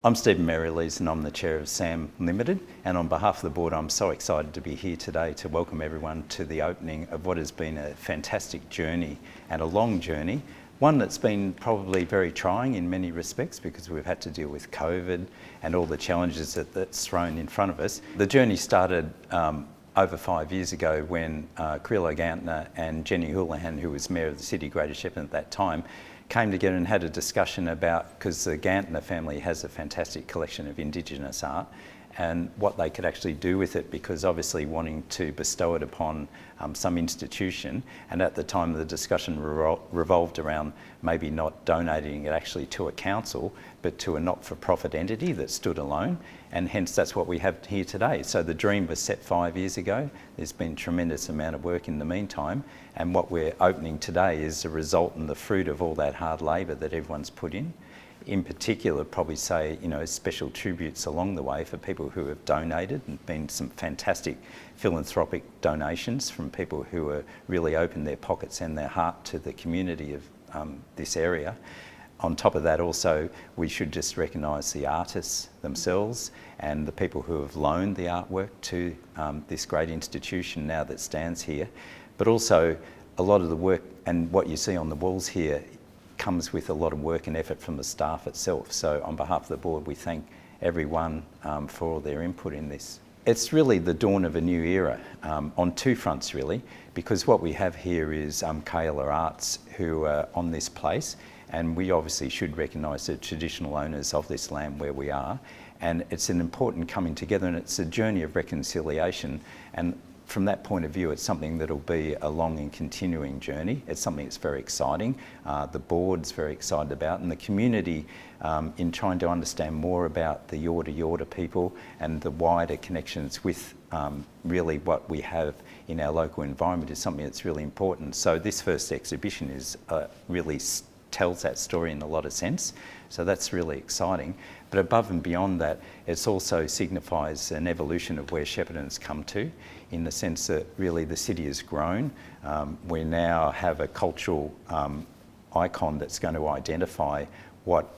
I'm Stephen Merrylees and I'm the Chair of SAM Limited, and on behalf of the Board I'm so excited to be here today to welcome everyone to the opening of what has been a fantastic journey and a long journey, one that's been probably very trying in many respects because we've had to deal with COVID and all the challenges that's thrown in front of us. The journey started over 5 years ago when Creelo Gantner and Jenny Houlihan, who was Mayor of the City of Greater Shepparton at that time, came together and had a discussion about, because the Gantner family has a fantastic collection of Indigenous art, and what they could actually do with it, because obviously wanting to bestow it upon some institution, and at the time the discussion revolved around maybe not donating it actually to a council but to a not-for-profit entity that stood alone, and hence that's what we have here today. So the dream was set 5 years ago. There's been a tremendous amount of work in the meantime, and what we're opening today is the result and the fruit of all that hard labour that everyone's put in. In particular, probably say, special tributes along the way for people who have donated, and been some fantastic philanthropic donations from people who have really opened their pockets and their heart to the community of this area. On top of that also, we should just recognise the artists themselves and the people who have loaned the artwork to this great institution now that stands here. But also a lot of the work and what you see on the walls here comes with a lot of work and effort from the staff itself. So on behalf of the Board, we thank everyone for all their input in this. It's really the dawn of a new era on two fronts really, because what we have here is Kaela Arts who are on this place, and we obviously should recognise the traditional owners of this land where we are, and it's an important coming together, and it's a journey of reconciliation, and from that point of view, it's something that'll be a long and continuing journey. It's something that's very exciting. The Board's very excited about, and the community in trying to understand more about the Yorta people and the wider connections with really what we have in our local environment is something that's really important. So this first exhibition is really tells that story in a lot of sense. So that's really exciting. But above and beyond that, it also signifies an evolution of where Shepparton's come to, in the sense that really the city has grown. We now have a cultural icon that's going to identify what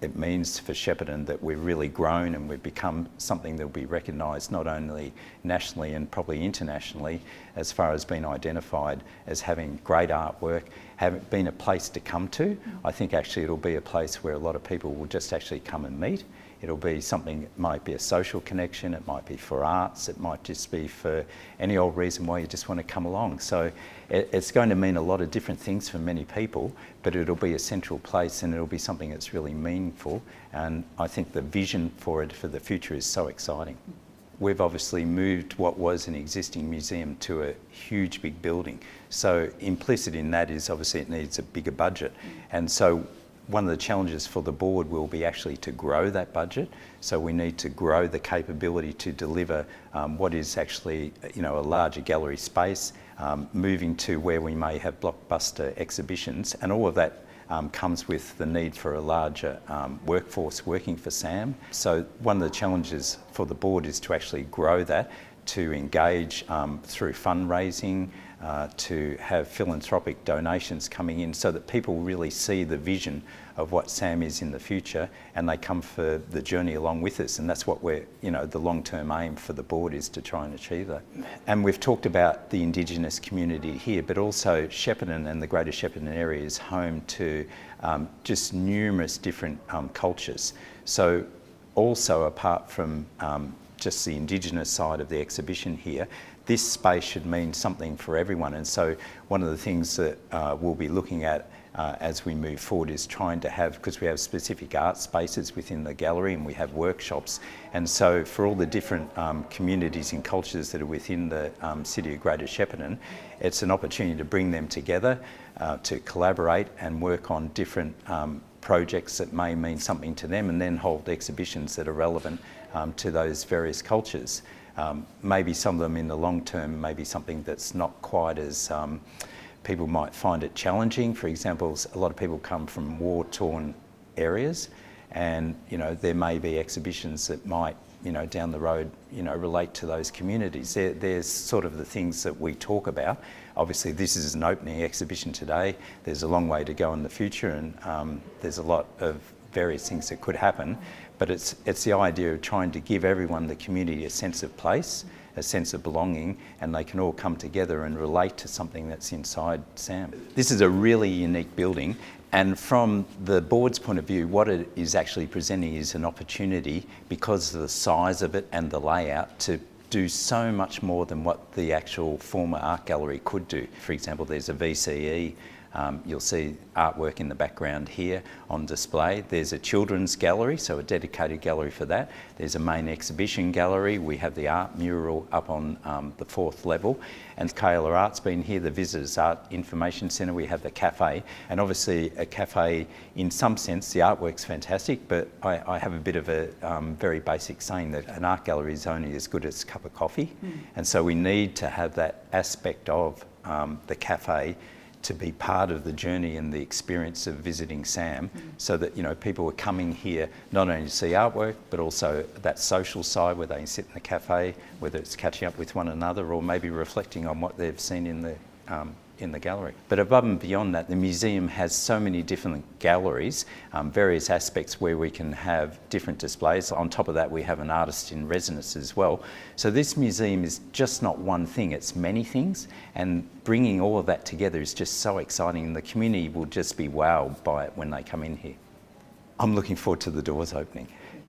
it means for Shepparton, that we've really grown and we've become something that will be recognised not only nationally and probably internationally, as far as being identified as having great artwork, having been a place to come to. I think actually it'll be a place where a lot of people will just actually come and meet. It'll be something, it might be a social connection, it might be for arts, it might just be for any old reason why you just want to come along. So it's going to mean a lot of different things for many people, but it'll be a central place and it'll be something that's really meaningful. And I think the vision for it for the future is so exciting. We've obviously moved what was an existing museum to a huge big building. So implicit in that is obviously it needs a bigger budget. And so one of the challenges for the Board will be actually to grow that budget. So we need to grow the capability to deliver what is actually a larger gallery space, moving to where we may have blockbuster exhibitions, and all of that comes with the need for a larger workforce working for SAM. So one of the challenges for the Board is to actually grow that, to engage through fundraising, to have philanthropic donations coming in so that people really see the vision of what SAM is in the future, and they come for the journey along with us. And that's what we're, the long-term aim for the Board is to try and achieve that. And we've talked about the Indigenous community here, but also Shepparton and the Greater Shepparton area is home to just numerous different cultures. So also apart from just the Indigenous side of the exhibition here, this space should mean something for everyone. And so one of the things that we'll be looking at as we move forward is trying to have, because we have specific art spaces within the gallery and we have workshops, and so for all the different communities and cultures that are within the city of Greater Shepparton, it's an opportunity to bring them together, to collaborate and work on different projects that may mean something to them, and then hold exhibitions that are relevant to those various cultures. Maybe some of them in the long term may be something that's not quite as, people might find it challenging. For example, a lot of people come from war-torn areas, and there may be exhibitions that might down the road relate to those communities. There's sort of the things that we talk about. Obviously this is an opening exhibition today. There's a long way to go in the future, and there's a lot of various things that could happen. but it's the idea of trying to give everyone, the community, a sense of place, a sense of belonging, and they can all come together and relate to something that's inside SAM. This is a really unique building, and from the board's point of view, what it is actually presenting is an opportunity, because of the size of it and the layout, to do so much more than what the actual former art gallery could do. For example, there's a VCE. You'll see artwork in the background here on display. There's a children's gallery, so a dedicated gallery for that. There's a main exhibition gallery. We have the art mural up on the 4th level. And Kayla Art's been here, the Visitors Art Information Centre. We have the cafe. And obviously a cafe, in some sense, the artwork's fantastic, but I have a bit of a very basic saying that an art gallery is only as good as a cup of coffee. And so we need to have that aspect of the cafe to be part of the journey and the experience of visiting SAM, so that, you know, people are coming here not only to see artwork, but also that social side where they can sit in the cafe, whether it's catching up with one another or maybe reflecting on what they've seen in the gallery. But above and beyond that, the museum has so many different galleries, various aspects where we can have different displays. On top of that, we have an artist in residence as well. So this museum is just not one thing, it's many things, and bringing all of that together is just so exciting, and the community will just be wowed by it when they come in here. I'm looking forward to the doors opening.